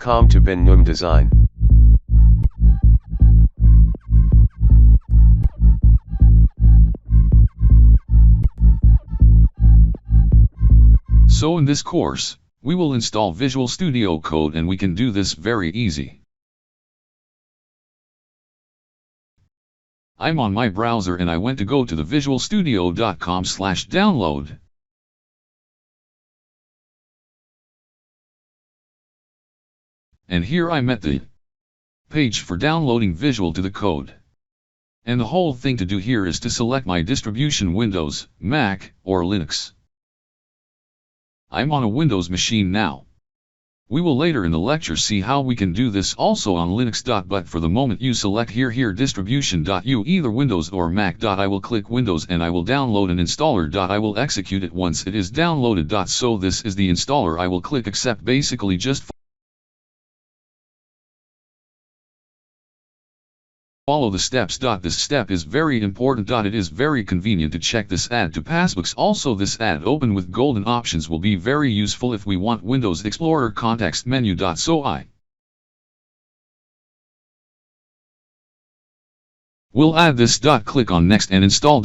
Welcome to Ben Noom Design. So in this course, we will install Visual Studio Code, and we can do this very easy. I'm on my browser and I went to go to the visualstudio.com/download. And here I'm at the page for downloading Visual to the code. And the whole thing to do here is to select my distribution, Windows, Mac, or Linux. I'm on a Windows machine now. We will later in the lecture see how we can do this also on Linux. But for the moment you select here distribution. You either Windows or Mac. I will click Windows and I will download an installer. I will execute it once it is downloaded. So this is the installer. I will click accept. Basically just follow the steps. This step is very important. It is very convenient to check this add to passbooks. Also this add open with golden options will be very useful if we want Windows Explorer context menu. So I will add this. Click on next and install.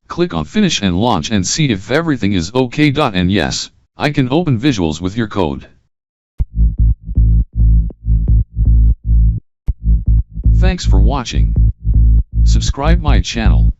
Click on finish and launch and see if everything is okay. And yes, I can open visuals with your code. Thanks for watching. Subscribe my channel.